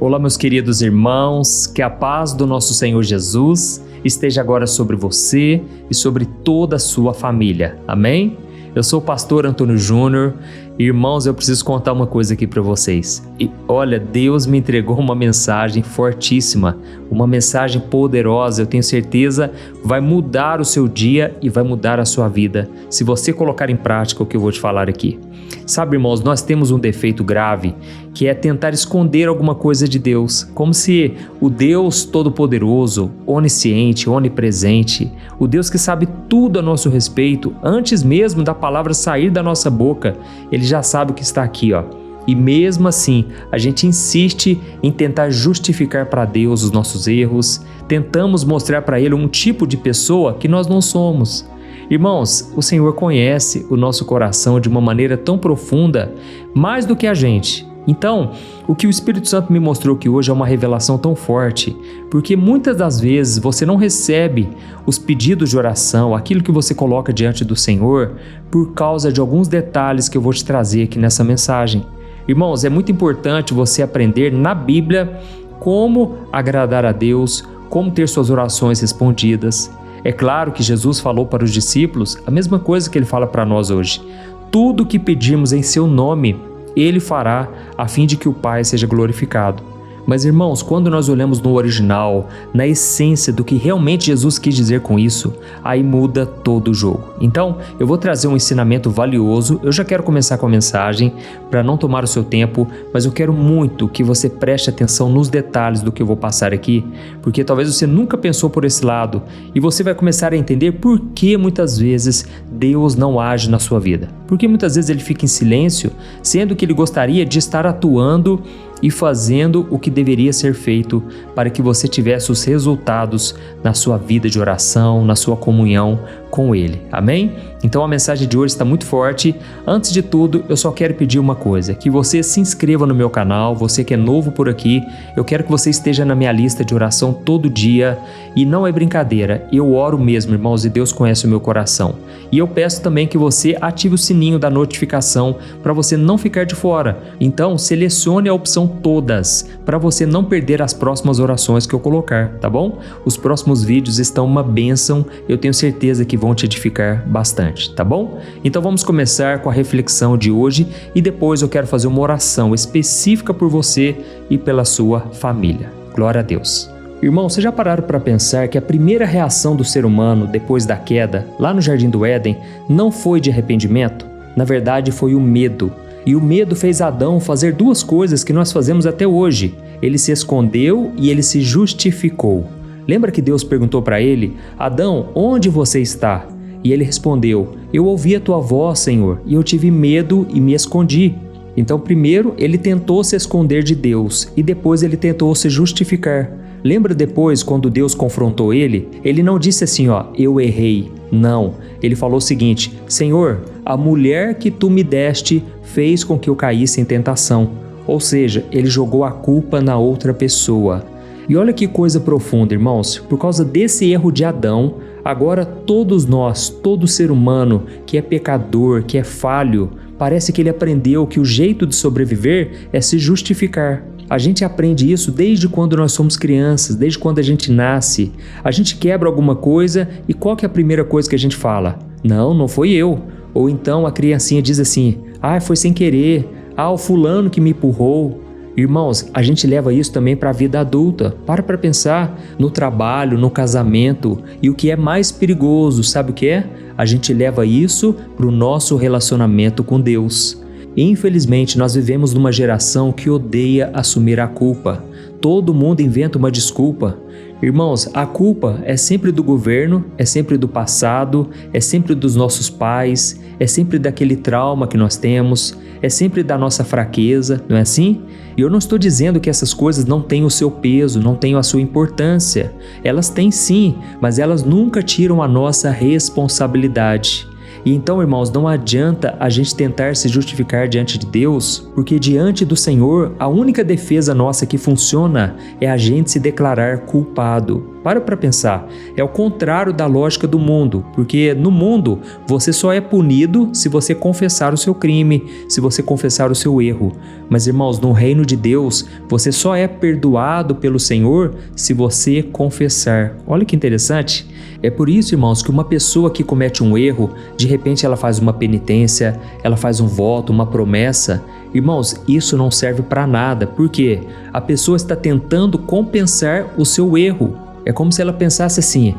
Olá, meus queridos irmãos, que a paz do nosso Senhor Jesus esteja agora sobre você e sobre toda a sua família. Amém? Eu sou o pastor Antônio Júnior. Irmãos, eu preciso contar uma coisa aqui para vocês. E olha, Deus me entregou uma mensagem fortíssima, uma mensagem poderosa, eu tenho certeza vai mudar o seu dia e vai mudar a sua vida, se você colocar em prática o que eu vou te falar aqui. Sabe, irmãos, nós temos um defeito grave, que é tentar esconder alguma coisa de Deus, como se o Deus Todo-Poderoso, onisciente, onipresente, o Deus que sabe tudo a nosso respeito, antes mesmo da palavra sair da nossa boca, Ele já sabe o que está aqui, ó. E mesmo assim, a gente insiste em tentar justificar para Deus os nossos erros, tentamos mostrar para Ele um tipo de pessoa que nós não somos. Irmãos, o Senhor conhece o nosso coração de uma maneira tão profunda, mais do que a gente. Então, o que o Espírito Santo me mostrou aqui hoje é uma revelação tão forte, porque muitas das vezes você não recebe os pedidos de oração, aquilo que você coloca diante do Senhor, por causa de alguns detalhes que eu vou te trazer aqui nessa mensagem. Irmãos, é muito importante você aprender na Bíblia como agradar a Deus, como ter suas orações respondidas. É claro que Jesus falou para os discípulos a mesma coisa que Ele fala para nós hoje. Tudo o que pedirmos em seu nome, Ele fará, a fim de que o Pai seja glorificado. Mas, irmãos, quando nós olhamos no original, na essência do que realmente Jesus quis dizer com isso, aí muda todo o jogo. Então, eu vou trazer um ensinamento valioso. Eu já quero começar com a mensagem, para não tomar o seu tempo, mas eu quero muito que você preste atenção nos detalhes do que eu vou passar aqui, porque talvez você nunca pensou por esse lado, e você vai começar a entender por que muitas vezes Deus não age na sua vida. Porque muitas vezes Ele fica em silêncio, sendo que Ele gostaria de estar atuando e fazendo o que deveria ser feito para que você tivesse os resultados na sua vida de oração, na sua comunhão com Ele. Amém? Então a mensagem de hoje está muito forte. Antes de tudo, eu só quero pedir uma coisa, que você se inscreva no meu canal, você que é novo por aqui, eu quero que você esteja na minha lista de oração todo dia, e não é brincadeira, eu oro mesmo, irmãos, e Deus conhece o meu coração. E eu peço também que você ative o sininho da notificação para você não ficar de fora. Então, selecione a opção todas, para você não perder as próximas orações que eu colocar, tá bom? Os próximos vídeos estão uma bênção, eu tenho certeza que vão te edificar bastante, tá bom? Então vamos começar com a reflexão de hoje e depois eu quero fazer uma oração específica por você e pela sua família. Glória a Deus. Irmão, vocês já pararam para pensar que a primeira reação do ser humano depois da queda, lá no Jardim do Éden, não foi de arrependimento? Na verdade, foi o medo. E o medo fez Adão fazer duas coisas que nós fazemos até hoje. Ele se escondeu e ele se justificou. Lembra que Deus perguntou para ele: Adão, onde você está? E ele respondeu: eu ouvi a tua voz, Senhor, e eu tive medo e me escondi. Então, primeiro, ele tentou se esconder de Deus e depois ele tentou se justificar. Lembra depois, quando Deus confrontou ele? Ele não disse assim, eu errei. Não, ele falou o seguinte: Senhor, a mulher que tu me deste fez com que eu caísse em tentação. Ou seja, ele jogou a culpa na outra pessoa. E olha que coisa profunda, irmãos, por causa desse erro de Adão, agora todos nós, todo ser humano que é pecador, que é falho, parece que ele aprendeu que o jeito de sobreviver é se justificar. A gente aprende isso desde quando nós somos crianças, desde quando a gente nasce. A gente quebra alguma coisa e qual que é a primeira coisa que a gente fala? Não foi eu. Ou então a criancinha diz assim, foi sem querer, o fulano que me empurrou. Irmãos, a gente leva isso também para a vida adulta. Para pensar no trabalho, no casamento. E o que é mais perigoso, sabe o que é? A gente leva isso para o nosso relacionamento com Deus. Infelizmente, nós vivemos numa geração que odeia assumir a culpa. Todo mundo inventa uma desculpa. Irmãos, a culpa é sempre do governo, é sempre do passado, é sempre dos nossos pais, é sempre daquele trauma que nós temos, é sempre da nossa fraqueza, não é assim? E eu não estou dizendo que essas coisas não têm o seu peso, não têm a sua importância. Elas têm sim, mas elas nunca tiram a nossa responsabilidade. E então, irmãos, não adianta a gente tentar se justificar diante de Deus, porque diante do Senhor, a única defesa nossa que funciona é a gente se declarar culpado. Para pensar. É o contrário da lógica do mundo, porque no mundo você só é punido se você confessar o seu crime, se você confessar o seu erro. Mas, irmãos, no reino de Deus, você só é perdoado pelo Senhor se você confessar. Olha que interessante. É por isso, irmãos, que uma pessoa que comete um erro, de repente ela faz uma penitência, ela faz um voto, uma promessa. Irmãos, isso não serve para nada, porque a pessoa está tentando compensar o seu erro. É como se ela pensasse assim: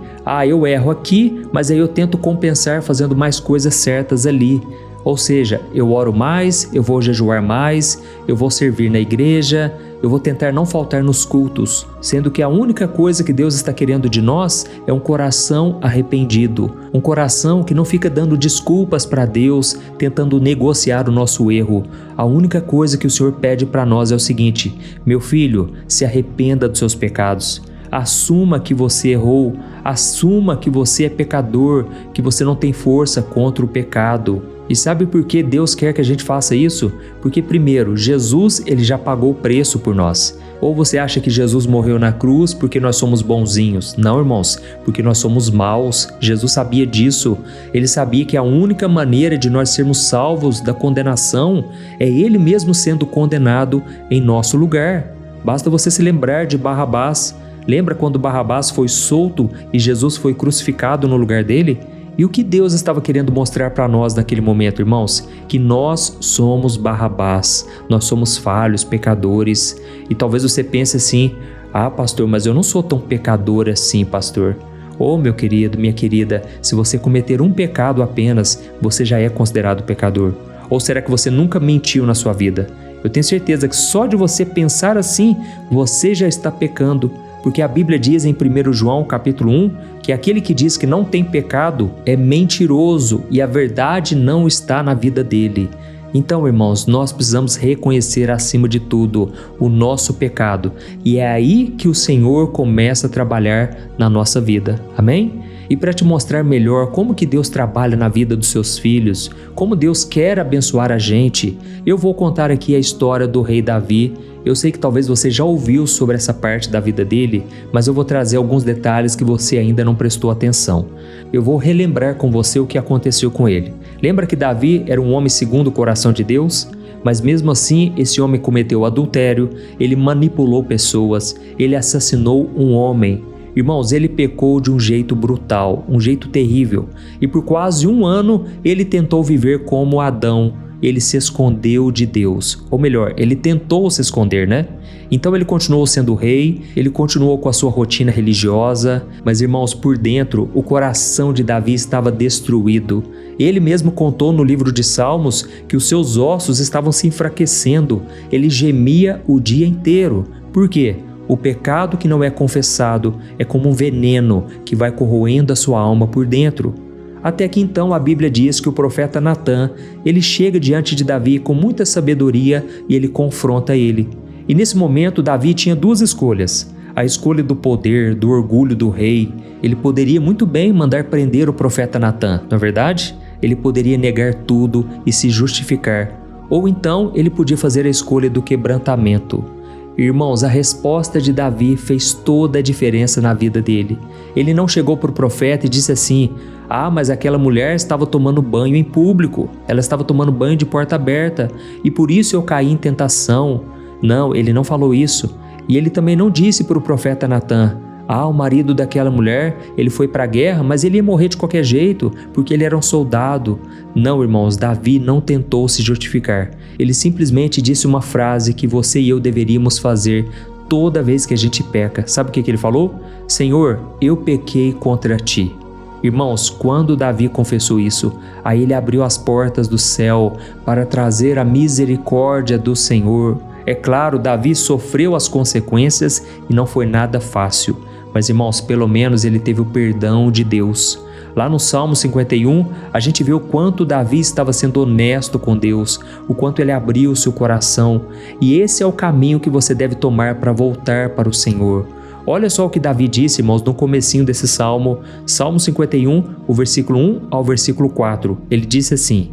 eu erro aqui, mas aí eu tento compensar fazendo mais coisas certas ali. Ou seja, eu oro mais, eu vou jejuar mais, eu vou servir na igreja, eu vou tentar não faltar nos cultos, sendo que a única coisa que Deus está querendo de nós é um coração arrependido, um coração que não fica dando desculpas para Deus, tentando negociar o nosso erro. A única coisa que o Senhor pede para nós é o seguinte: meu filho, se arrependa dos seus pecados. Assuma que você errou, assuma que você é pecador, que você não tem força contra o pecado. E sabe por que Deus quer que a gente faça isso? Porque primeiro, Jesus ele já pagou o preço por nós. Ou você acha que Jesus morreu na cruz porque nós somos bonzinhos? Não, irmãos, porque nós somos maus. Jesus sabia disso. Ele sabia que a única maneira de nós sermos salvos da condenação é Ele mesmo sendo condenado em nosso lugar. Basta você se lembrar de Barrabás. Lembra quando Barrabás foi solto e Jesus foi crucificado no lugar dele? E o que Deus estava querendo mostrar para nós naquele momento, irmãos? Que nós somos Barrabás, nós somos falhos, pecadores. E talvez você pense assim: pastor, mas eu não sou tão pecador assim, pastor. Meu querido, minha querida, se você cometer um pecado apenas, você já é considerado pecador. Ou será que você nunca mentiu na sua vida? Eu tenho certeza que só de você pensar assim, você já está pecando. Porque a Bíblia diz em 1 João capítulo 1 que aquele que diz que não tem pecado é mentiroso e a verdade não está na vida dele. Então, irmãos, nós precisamos reconhecer acima de tudo o nosso pecado e é aí que o Senhor começa a trabalhar na nossa vida. Amém? E para te mostrar melhor como que Deus trabalha na vida dos seus filhos, como Deus quer abençoar a gente, eu vou contar aqui a história do rei Davi. Eu sei que talvez você já ouviu sobre essa parte da vida dele, mas eu vou trazer alguns detalhes que você ainda não prestou atenção. Eu vou relembrar com você o que aconteceu com ele. Lembra que Davi era um homem segundo o coração de Deus? Mas mesmo assim, esse homem cometeu adultério, ele manipulou pessoas, ele assassinou um homem. Irmãos, ele pecou de um jeito brutal, um jeito terrível. E por quase um ano, ele tentou viver como Adão. Ele se escondeu de Deus. Ou melhor, ele tentou se esconder, né? Então ele continuou sendo rei, ele continuou com a sua rotina religiosa. Mas, irmãos, por dentro, o coração de Davi estava destruído. Ele mesmo contou no livro de Salmos que os seus ossos estavam se enfraquecendo. Ele gemia o dia inteiro. Por quê? O pecado que não é confessado é como um veneno que vai corroendo a sua alma por dentro. Até que então a Bíblia diz que o profeta Natã, ele chega diante de Davi com muita sabedoria e ele confronta ele. E nesse momento Davi tinha duas escolhas. A escolha do poder, do orgulho do rei. Ele poderia muito bem mandar prender o profeta Natã, não é verdade? Ele poderia negar tudo e se justificar. Ou então ele podia fazer a escolha do quebrantamento. Irmãos, a resposta de Davi fez toda a diferença na vida dele. Ele não chegou para o profeta e disse assim: mas aquela mulher estava tomando banho em público, ela estava tomando banho de porta aberta e por isso eu caí em tentação. Não, ele não falou isso. E ele também não disse para o profeta Natã: o marido daquela mulher, ele foi para a guerra, mas ele ia morrer de qualquer jeito, porque ele era um soldado. Não, irmãos, Davi não tentou se justificar. Ele simplesmente disse uma frase que você e eu deveríamos fazer toda vez que a gente peca. Sabe o que ele falou? Senhor, eu pequei contra ti. Irmãos, quando Davi confessou isso, aí ele abriu as portas do céu para trazer a misericórdia do Senhor. É claro, Davi sofreu as consequências e não foi nada fácil. Mas, irmãos, pelo menos ele teve o perdão de Deus. Lá no Salmo 51, a gente vê o quanto Davi estava sendo honesto com Deus, o quanto ele abriu o seu coração. E esse é o caminho que você deve tomar para voltar para o Senhor. Olha só o que Davi disse, irmãos, no comecinho desse Salmo, Salmo 51, o versículo 1 ao versículo 4. Ele disse assim: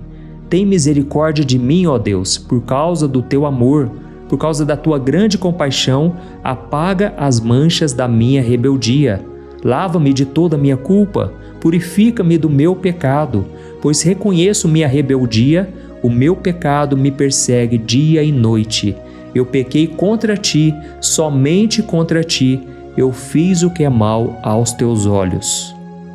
Tem misericórdia de mim, ó Deus, por causa do teu amor. Por causa da tua grande compaixão, apaga as manchas da minha rebeldia. Lava-me de toda a minha culpa, purifica-me do meu pecado, pois reconheço minha rebeldia, o meu pecado me persegue dia e noite. Eu pequei contra ti, somente contra ti, eu fiz o que é mal aos teus olhos.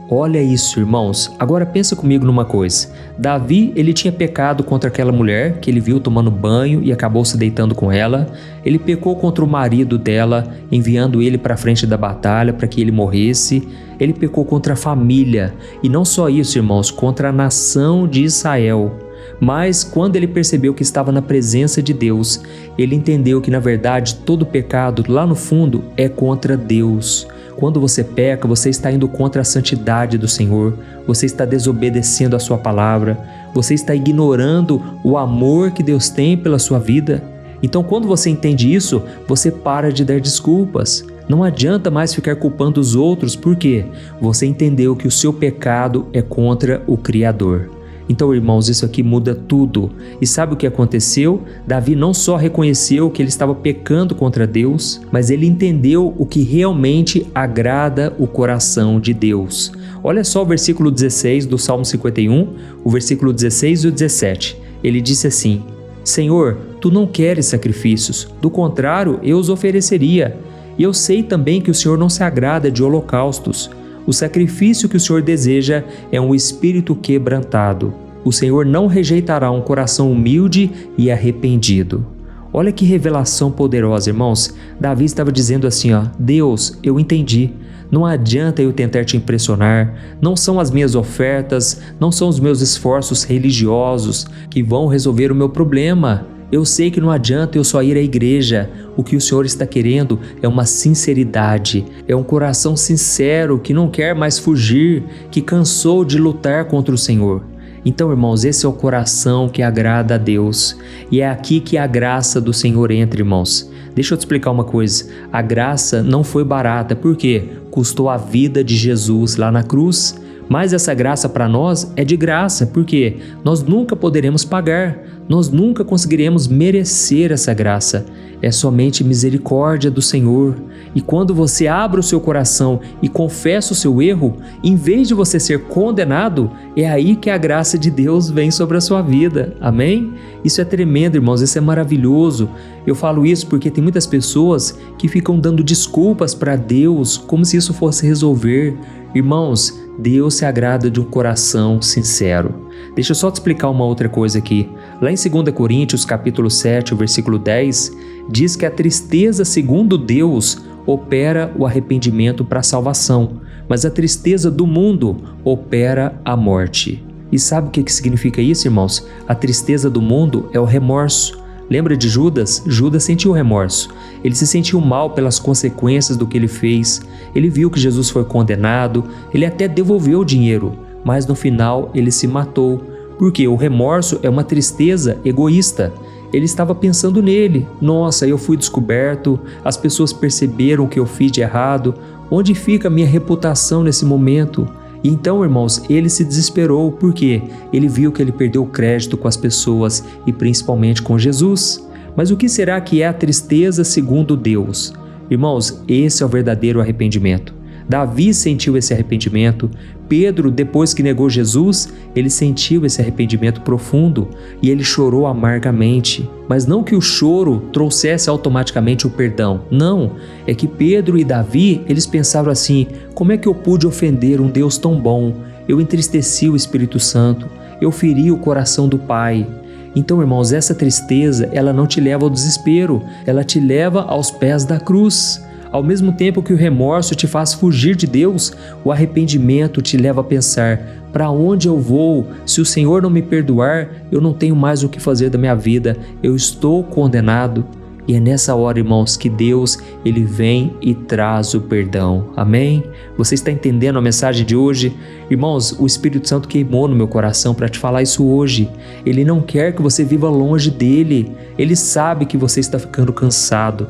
Olha isso, irmãos. Agora pensa comigo numa coisa. Davi, ele tinha pecado contra aquela mulher que ele viu tomando banho e acabou se deitando com ela. Ele pecou contra o marido dela, enviando ele para a frente da batalha para que ele morresse. Ele pecou contra a família. E não só isso, irmãos, contra a nação de Israel. Mas quando ele percebeu que estava na presença de Deus, ele entendeu que na verdade todo pecado lá no fundo é contra Deus. Quando você peca, você está indo contra a santidade do Senhor, você está desobedecendo a sua palavra, você está ignorando o amor que Deus tem pela sua vida. Então quando você entende isso, você para de dar desculpas. Não adianta mais ficar culpando os outros, porque você entendeu que o seu pecado é contra o Criador. Então, irmãos, isso aqui muda tudo. E sabe o que aconteceu? Davi não só reconheceu que ele estava pecando contra Deus, mas ele entendeu o que realmente agrada o coração de Deus. Olha só o versículo 16 do Salmo 51, o versículo 16 e o 17. Ele disse assim: Senhor, tu não queres sacrifícios, do contrário, eu os ofereceria. E eu sei também que o Senhor não se agrada de holocaustos. O sacrifício que o Senhor deseja é um espírito quebrantado. O Senhor não rejeitará um coração humilde e arrependido. Olha que revelação poderosa, irmãos. Davi estava dizendo assim, Deus, eu entendi. Não adianta eu tentar te impressionar. Não são as minhas ofertas, não são os meus esforços religiosos que vão resolver o meu problema. Eu sei que não adianta eu só ir à igreja. O que o Senhor está querendo é uma sinceridade, é um coração sincero que não quer mais fugir, que cansou de lutar contra o Senhor. Então, irmãos, esse é o coração que agrada a Deus. E é aqui que a graça do Senhor entra, irmãos. Deixa eu te explicar uma coisa. A graça não foi barata, por quê? Custou a vida de Jesus lá na cruz. Mas essa graça para nós é de graça, porque nós nunca poderemos pagar, nós nunca conseguiremos merecer essa graça. É somente misericórdia do Senhor. E quando você abre o seu coração e confessa o seu erro, em vez de você ser condenado, é aí que a graça de Deus vem sobre a sua vida. Amém? Isso é tremendo, irmãos, isso é maravilhoso. Eu falo isso porque tem muitas pessoas que ficam dando desculpas para Deus, como se isso fosse resolver. Irmãos, Deus se agrada de um coração sincero. Deixa eu só te explicar uma outra coisa aqui. Lá em 2 Coríntios, capítulo 7, o versículo 10, diz que a tristeza segundo Deus opera o arrependimento para a salvação, mas a tristeza do mundo opera a morte. E sabe o que significa isso, irmãos? A tristeza do mundo é o remorso. Lembra de Judas? Judas sentiu remorso. Ele se sentiu mal pelas consequências do que ele fez. Ele viu que Jesus foi condenado. Ele até devolveu o dinheiro, mas no final ele se matou. Porque o remorso é uma tristeza egoísta. Ele estava pensando nele. Nossa, eu fui descoberto. As pessoas perceberam o que eu fiz de errado. Onde fica a minha reputação nesse momento? E então, irmãos, ele se desesperou porque ele viu que ele perdeu o crédito com as pessoas e principalmente com Jesus. Mas o que será que é a tristeza segundo Deus? Irmãos, esse é o verdadeiro arrependimento. Davi sentiu esse arrependimento. Pedro, depois que negou Jesus, ele sentiu esse arrependimento profundo e ele chorou amargamente. Mas não que o choro trouxesse automaticamente o perdão. Não, é que Pedro e Davi, eles pensaram assim: como é que eu pude ofender um Deus tão bom? Eu entristeci o Espírito Santo, eu feri o coração do Pai. Então, irmãos, essa tristeza, ela não te leva ao desespero, ela te leva aos pés da cruz. Ao mesmo tempo que o remorso te faz fugir de Deus, o arrependimento te leva a pensar: para onde eu vou? Se o Senhor não me perdoar, eu não tenho mais o que fazer da minha vida, eu estou condenado. E é nessa hora, irmãos, que Deus, ele vem e traz o perdão. Amém? Você está entendendo a mensagem de hoje? Irmãos, o Espírito Santo queimou no meu coração para te falar isso hoje. Ele não quer que você viva longe dele. Ele sabe que você está ficando cansado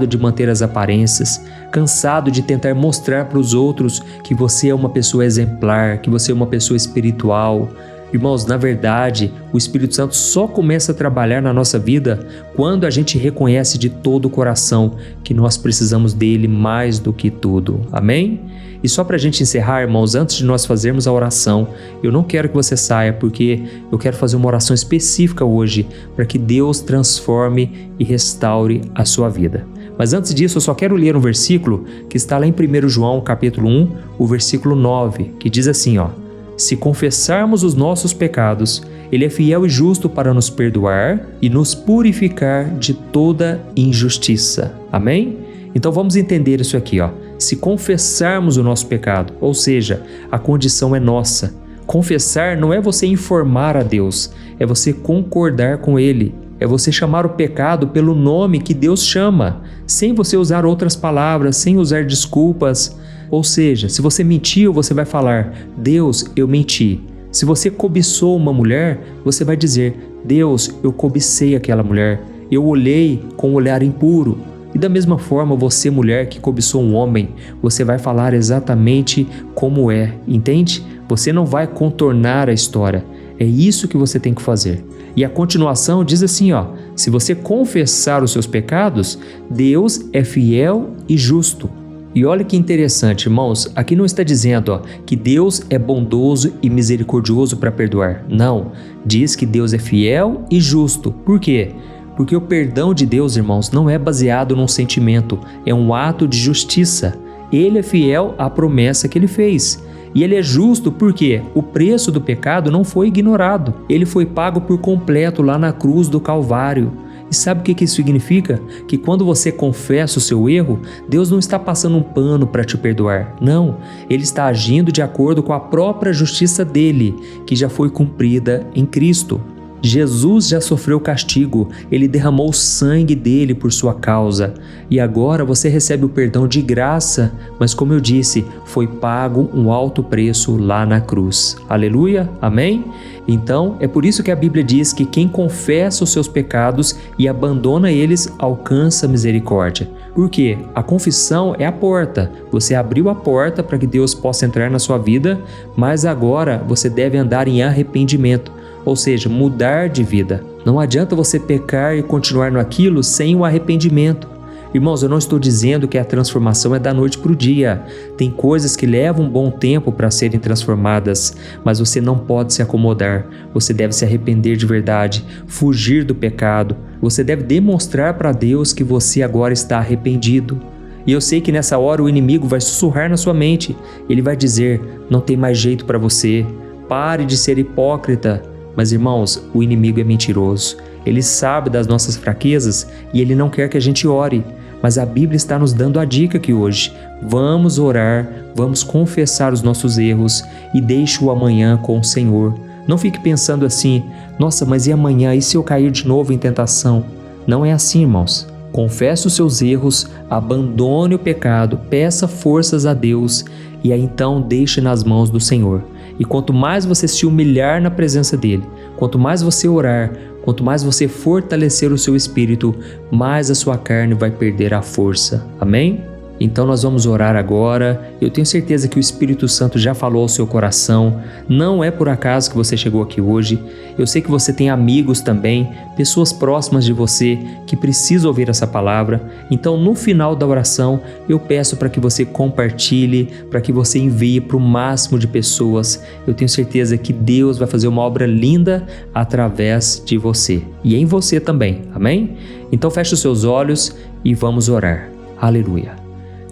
de manter as aparências, cansado de tentar mostrar para os outros que você é uma pessoa exemplar, que você é uma pessoa espiritual. Irmãos, na verdade, o Espírito Santo só começa a trabalhar na nossa vida quando a gente reconhece de todo o coração que nós precisamos dele mais do que tudo. Amém? E só para a gente encerrar, irmãos, antes de nós fazermos a oração, eu não quero que você saia, porque eu quero fazer uma oração específica hoje para que Deus transforme e restaure a sua vida. Mas antes disso, eu só quero ler um versículo que está lá em 1 João, capítulo 1, o versículo 9, que diz assim, ó: se confessarmos os nossos pecados, Ele é fiel e justo para nos perdoar e nos purificar de toda injustiça. Amém? Então vamos entender isso aqui, ó. Se confessarmos o nosso pecado, ou seja, a condição é nossa. Confessar não é você informar a Deus, é você concordar com Ele. É você chamar o pecado pelo nome que Deus chama, sem você usar outras palavras, sem usar desculpas. Ou seja, se você mentiu, você vai falar: Deus, eu menti. Se você cobiçou uma mulher, você vai dizer: Deus, eu cobicei aquela mulher. Eu olhei com um olhar impuro. E da mesma forma, você, mulher que cobiçou um homem, você vai falar exatamente como é, entende? Você não vai contornar a história. É isso que você tem que fazer. E a continuação diz assim, ó: se você confessar os seus pecados, Deus é fiel e justo. E olha que interessante, irmãos, aqui não está dizendo, ó, que Deus é bondoso e misericordioso para perdoar. Não, diz que Deus é fiel e justo. Por quê? Porque o perdão de Deus, irmãos, não é baseado num sentimento, é um ato de justiça. Ele é fiel à promessa que Ele fez. E Ele é justo porque o preço do pecado não foi ignorado. Ele foi pago por completo lá na cruz do Calvário. E sabe o que isso significa? Que quando você confessa o seu erro, Deus não está passando um pano para te perdoar. Não, Ele está agindo de acordo com a própria justiça dele, que já foi cumprida em Cristo. Jesus já sofreu castigo, Ele derramou o sangue dele por sua causa. E agora você recebe o perdão de graça, mas como eu disse, foi pago um alto preço lá na cruz. Aleluia? Amém? Então, é por isso que a Bíblia diz que quem confessa os seus pecados e abandona eles, alcança misericórdia. Por quê? A confissão é a porta. Você abriu a porta para que Deus possa entrar na sua vida, mas agora você deve andar em arrependimento. Ou seja, mudar de vida. Não adianta você pecar e continuar naquilo sem o arrependimento. Irmãos, eu não estou dizendo que a transformação é da noite para o dia. Tem coisas que levam um bom tempo para serem transformadas, mas você não pode se acomodar. Você deve se arrepender de verdade, fugir do pecado. Você deve demonstrar para Deus que você agora está arrependido. E eu sei que nessa hora o inimigo vai sussurrar na sua mente. Ele vai dizer: não tem mais jeito para você. Pare de ser hipócrita. Mas irmãos, o inimigo é mentiroso. Ele sabe das nossas fraquezas e ele não quer que a gente ore. Mas a Bíblia está nos dando a dica aqui hoje. Vamos orar, vamos confessar os nossos erros e deixe o amanhã com o Senhor. Não fique pensando assim: nossa, mas e amanhã? E se eu cair de novo em tentação? Não é assim, irmãos. Confesse os seus erros, abandone o pecado, peça forças a Deus e aí então deixe nas mãos do Senhor. E quanto mais você se humilhar na presença dEle, quanto mais você orar, quanto mais você fortalecer o seu espírito, mais a sua carne vai perder a força. Amém? Então nós vamos orar agora. Eu tenho certeza que o Espírito Santo já falou ao seu coração. Não é por acaso que você chegou aqui hoje. Eu sei que você tem amigos também, pessoas próximas de você que precisam ouvir essa palavra. Então no final da oração eu peço para que você compartilhe, para que você envie para o máximo de pessoas. Eu tenho certeza que Deus vai fazer uma obra linda através de você e em você também. Amém? Então feche os seus olhos e vamos orar. Aleluia.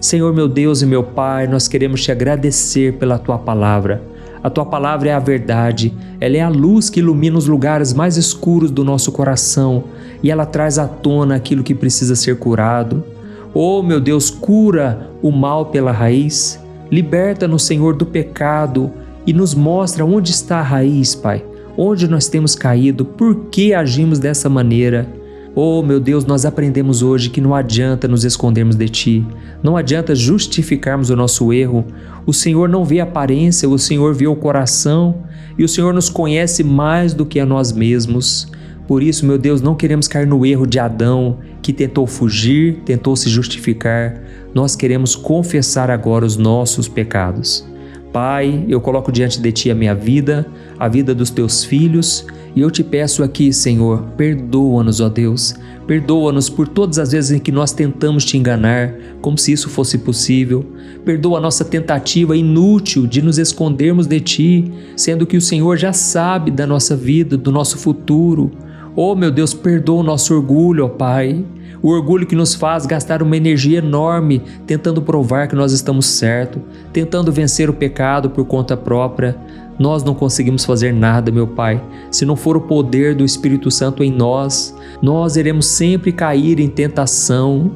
Senhor meu Deus e meu Pai, nós queremos te agradecer pela Tua Palavra. A Tua Palavra é a verdade, ela é a luz que ilumina os lugares mais escuros do nosso coração e ela traz à tona aquilo que precisa ser curado. Oh meu Deus, cura o mal pela raiz, liberta-nos, Senhor, do pecado e nos mostra onde está a raiz, Pai, onde nós temos caído, por que agimos dessa maneira. Oh meu Deus, nós aprendemos hoje que não adianta nos escondermos de Ti, não adianta justificarmos o nosso erro. O Senhor não vê a aparência, o Senhor vê o coração e o Senhor nos conhece mais do que a nós mesmos. Por isso, meu Deus, não queremos cair no erro de Adão, que tentou fugir, tentou se justificar. Nós queremos confessar agora os nossos pecados. Pai, eu coloco diante de Ti a minha vida, a vida dos Teus filhos, e eu Te peço aqui, Senhor, perdoa-nos, ó Deus. Perdoa-nos por todas as vezes em que nós tentamos Te enganar, como se isso fosse possível. Perdoa a nossa tentativa inútil de nos escondermos de Ti, sendo que o Senhor já sabe da nossa vida, do nosso futuro. Oh, meu Deus, perdoa o nosso orgulho, ó Pai. O orgulho que nos faz gastar uma energia enorme tentando provar que nós estamos certos, tentando vencer o pecado por conta própria. Nós não conseguimos fazer nada, meu Pai. Se não for o poder do Espírito Santo em nós, nós iremos sempre cair em tentação.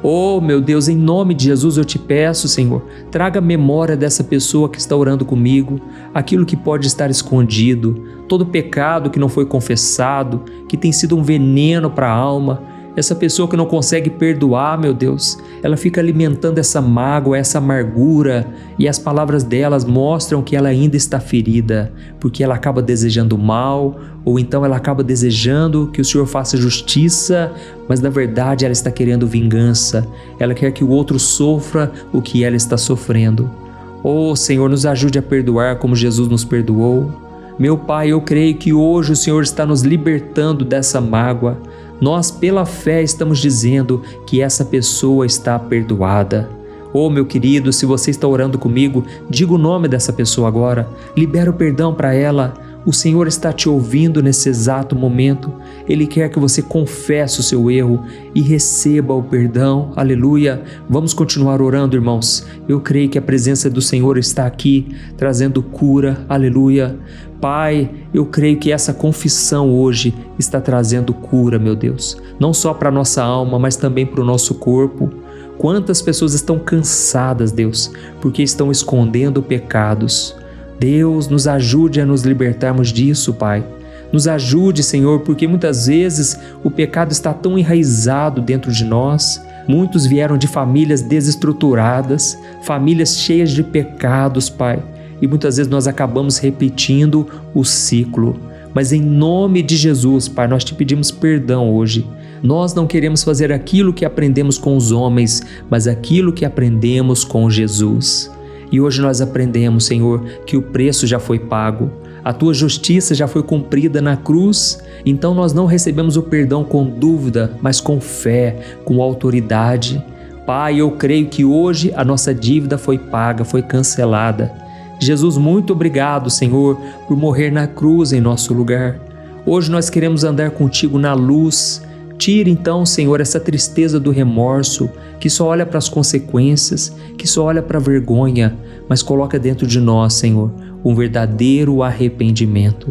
Oh, meu Deus, em nome de Jesus eu Te peço, Senhor, traga a memória dessa pessoa que está orando comigo, aquilo que pode estar escondido, todo pecado que não foi confessado, que tem sido um veneno para a alma. Essa pessoa que não consegue perdoar, meu Deus, ela fica alimentando essa mágoa, essa amargura, e as palavras delas mostram que ela ainda está ferida, porque ela acaba desejando mal, ou então ela acaba desejando que o Senhor faça justiça, mas na verdade ela está querendo vingança, ela quer que o outro sofra o que ela está sofrendo. Oh, Senhor, nos ajude a perdoar como Jesus nos perdoou. Meu Pai, eu creio que hoje o Senhor está nos libertando dessa mágoa. Nós, pela fé, estamos dizendo que essa pessoa está perdoada. Oh, meu querido, se você está orando comigo, diga o nome dessa pessoa agora. Libera o perdão para ela. O Senhor está te ouvindo nesse exato momento. Ele quer que você confesse o seu erro e receba o perdão. Aleluia. Vamos continuar orando, irmãos. Eu creio que a presença do Senhor está aqui, trazendo cura. Aleluia. Pai, eu creio que essa confissão hoje está trazendo cura, meu Deus. Não só para a nossa alma, mas também para o nosso corpo. Quantas pessoas estão cansadas, Deus, porque estão escondendo pecados. Deus, nos ajude a nos libertarmos disso, Pai. Nos ajude, Senhor, porque muitas vezes o pecado está tão enraizado dentro de nós. Muitos vieram de famílias desestruturadas, famílias cheias de pecados, Pai. E muitas vezes nós acabamos repetindo o ciclo. Mas em nome de Jesus, Pai, nós Te pedimos perdão hoje. Nós não queremos fazer aquilo que aprendemos com os homens, mas aquilo que aprendemos com Jesus. E hoje nós aprendemos, Senhor, que o preço já foi pago. A Tua justiça já foi cumprida na cruz. Então nós não recebemos o perdão com dúvida, mas com fé, com autoridade. Pai, eu creio que hoje a nossa dívida foi paga, foi cancelada. Jesus, muito obrigado, Senhor, por morrer na cruz em nosso lugar. Hoje nós queremos andar contigo na luz. Tire então, Senhor, essa tristeza do remorso, que só olha para as consequências, que só olha para a vergonha, mas coloca dentro de nós, Senhor, um verdadeiro arrependimento.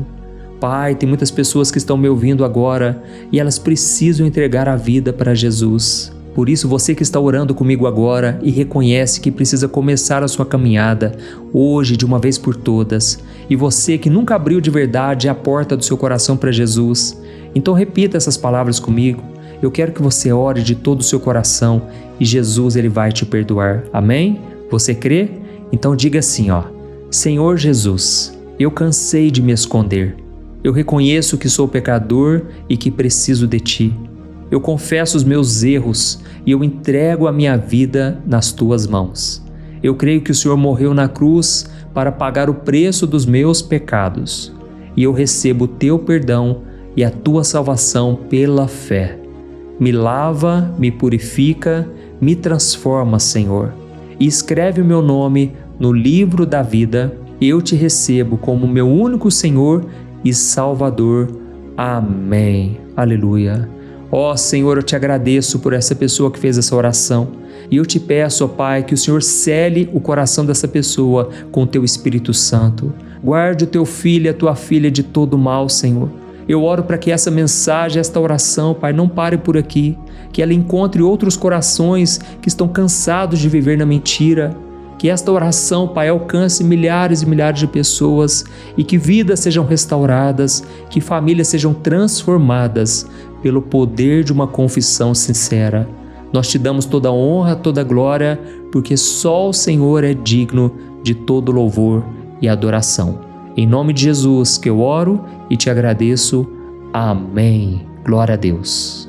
Pai, tem muitas pessoas que estão me ouvindo agora e elas precisam entregar a vida para Jesus. Por isso, você que está orando comigo agora e reconhece que precisa começar a sua caminhada hoje de uma vez por todas, e você que nunca abriu de verdade a porta do seu coração para Jesus, então repita essas palavras comigo. Eu quero que você ore de todo o seu coração e Jesus, Ele vai te perdoar. Amém? Você crê? Então diga assim, Senhor Jesus, eu cansei de me esconder. Eu reconheço que sou pecador e que preciso de Ti. Eu confesso os meus erros e eu entrego a minha vida nas Tuas mãos. Eu creio que o Senhor morreu na cruz para pagar o preço dos meus pecados. E eu recebo o Teu perdão e a Tua salvação pela fé. Me lava, me purifica, me transforma, Senhor. E escreve o meu nome no livro da vida. Eu Te recebo como meu único Senhor e Salvador. Amém. Aleluia. Ó Senhor, eu Te agradeço por essa pessoa que fez essa oração. E eu Te peço, ó Pai, que o Senhor cele o coração dessa pessoa com o Teu Espírito Santo. Guarde o Teu filho e a Tua filha de todo mal, Senhor. Eu oro para que essa mensagem, esta oração, Pai, não pare por aqui. Que ela encontre outros corações que estão cansados de viver na mentira. Que esta oração, Pai, alcance milhares e milhares de pessoas e que vidas sejam restauradas, que famílias sejam transformadas pelo poder de uma confissão sincera. Nós Te damos toda a honra, toda a glória, porque só o Senhor é digno de todo louvor e adoração. Em nome de Jesus que eu oro e Te agradeço. Amém. Glória a Deus.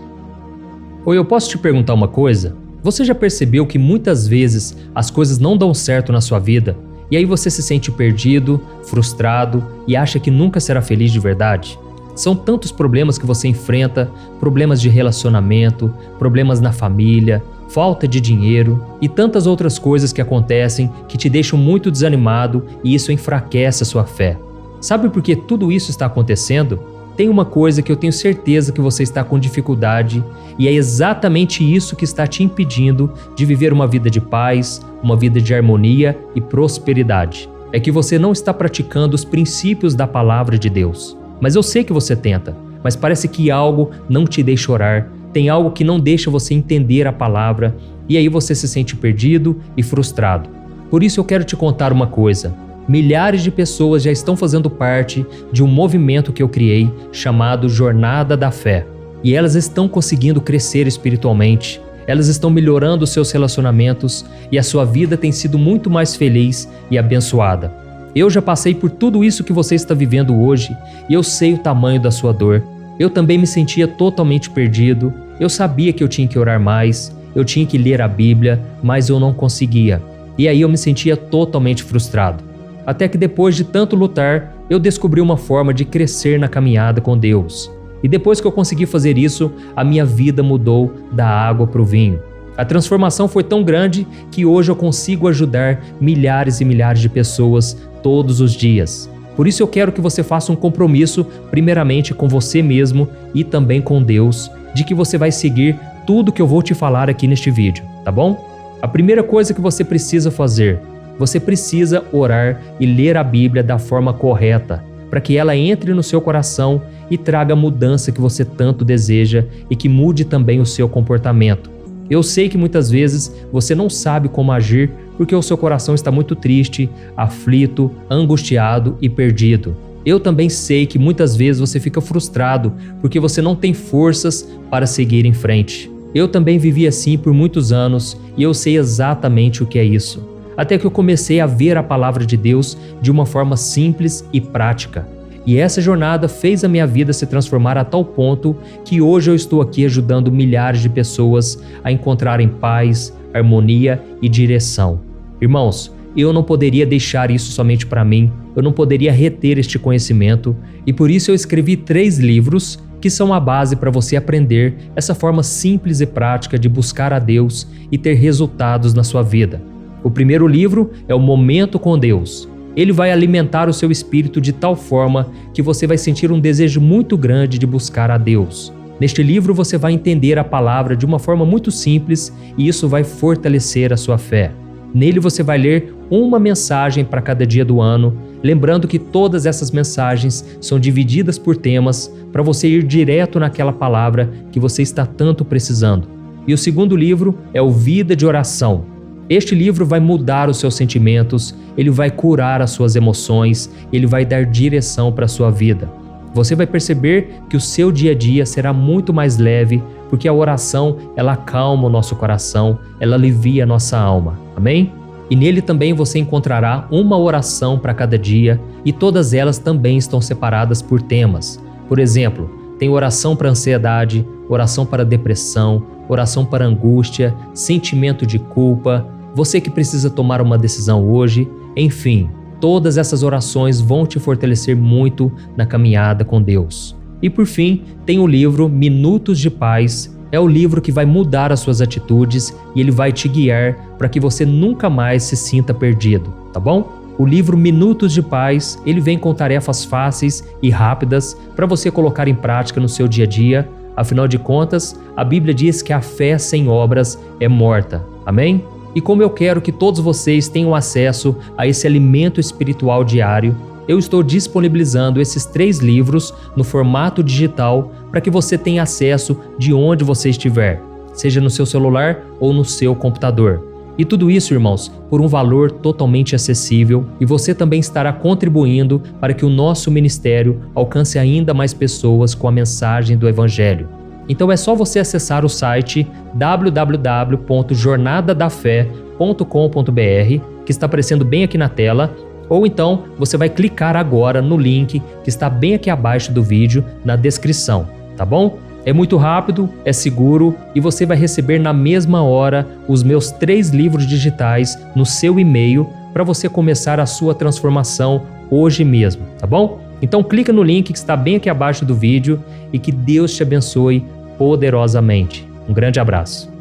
Oi, eu posso te perguntar uma coisa? Você já percebeu que muitas vezes as coisas não dão certo na sua vida E aí você se sente perdido, frustrado e acha que nunca será feliz de verdade? São tantos problemas que você enfrenta, problemas de relacionamento, problemas na família, falta de dinheiro e tantas outras coisas que acontecem que te deixam muito desanimado e isso enfraquece a sua fé. Sabe por que tudo isso está acontecendo? Tem uma coisa que eu tenho certeza que você está com dificuldade e é exatamente isso que está te impedindo de viver uma vida de paz, uma vida de harmonia e prosperidade. É que você não está praticando os princípios da palavra de Deus. Mas eu sei que você tenta, mas parece que algo não te deixa orar, tem algo que não deixa você entender a palavra e aí você se sente perdido e frustrado. Por isso eu quero te contar uma coisa. Milhares de pessoas já estão fazendo parte de um movimento que eu criei chamado Jornada da Fé. E elas estão conseguindo crescer espiritualmente, elas estão melhorando seus relacionamentos e a sua vida tem sido muito mais feliz e abençoada. Eu já passei por tudo isso que você está vivendo hoje e eu sei o tamanho da sua dor. Eu também me sentia totalmente perdido, eu sabia que eu tinha que orar mais, eu tinha que ler a Bíblia, mas eu não conseguia. E aí eu me sentia totalmente frustrado. Até que depois de tanto lutar, eu descobri uma forma de crescer na caminhada com Deus. E depois que eu consegui fazer isso, a minha vida mudou da água para o vinho. A transformação foi tão grande que hoje eu consigo ajudar milhares e milhares de pessoas todos os dias. Por isso eu quero que você faça um compromisso, primeiramente com você mesmo e também com Deus, de que você vai seguir tudo que eu vou te falar aqui neste vídeo, tá bom? A primeira coisa que você precisa fazer, você precisa orar e ler a Bíblia da forma correta, para que ela entre no seu coração e traga a mudança que você tanto deseja e que mude também o seu comportamento. Eu sei que muitas vezes você não sabe como agir porque o seu coração está muito triste, aflito, angustiado e perdido. Eu também sei que muitas vezes você fica frustrado porque você não tem forças para seguir em frente. Eu também vivi assim por muitos anos e eu sei exatamente o que é isso. Até que eu comecei a ver a palavra de Deus de uma forma simples e prática. E essa jornada fez a minha vida se transformar a tal ponto que hoje eu estou aqui ajudando milhares de pessoas a encontrarem paz, harmonia e direção. Irmãos, eu não poderia deixar isso somente para mim, eu não poderia reter este conhecimento e por isso eu escrevi 3 livros que são a base para você aprender essa forma simples e prática de buscar a Deus e ter resultados na sua vida. O primeiro livro é o Momento com Deus. Ele vai alimentar o seu espírito de tal forma que você vai sentir um desejo muito grande de buscar a Deus. Neste livro você vai entender a palavra de uma forma muito simples e isso vai fortalecer a sua fé. Nele você vai ler uma mensagem para cada dia do ano, lembrando que todas essas mensagens são divididas por temas para você ir direto naquela palavra que você está tanto precisando. E o segundo livro é o Vida de Oração. Este livro vai mudar os seus sentimentos, ele vai curar as suas emoções, ele vai dar direção para a sua vida. Você vai perceber que o seu dia a dia será muito mais leve, porque a oração, ela acalma o nosso coração, ela alivia a nossa alma. Amém? E nele também você encontrará uma oração para cada dia e todas elas também estão separadas por temas. Por exemplo, tem oração para ansiedade, oração para depressão, oração para angústia, sentimento de culpa, você que precisa tomar uma decisão hoje, enfim, todas essas orações vão te fortalecer muito na caminhada com Deus. E por fim, tem o livro Minutos de Paz, é o livro que vai mudar as suas atitudes e ele vai te guiar para que você nunca mais se sinta perdido, tá bom? O livro Minutos de Paz, ele vem com tarefas fáceis e rápidas para você colocar em prática no seu dia a dia. Afinal de contas, a Bíblia diz que a fé sem obras é morta. Amém? E como eu quero que todos vocês tenham acesso a esse alimento espiritual diário, eu estou disponibilizando esses 3 livros no formato digital para que você tenha acesso de onde você estiver, seja no seu celular ou no seu computador. E tudo isso, irmãos, por um valor totalmente acessível e você também estará contribuindo para que o nosso ministério alcance ainda mais pessoas com a mensagem do Evangelho. Então é só você acessar o site www.jornadadafé.com.br, que está aparecendo bem aqui na tela, ou então você vai clicar agora no link que está bem aqui abaixo do vídeo, na descrição, tá bom? É muito rápido, é seguro e você vai receber na mesma hora os meus 3 livros digitais no seu e-mail para você começar a sua transformação hoje mesmo, tá bom? Então clica no link que está bem aqui abaixo do vídeo e que Deus te abençoe poderosamente. Um grande abraço.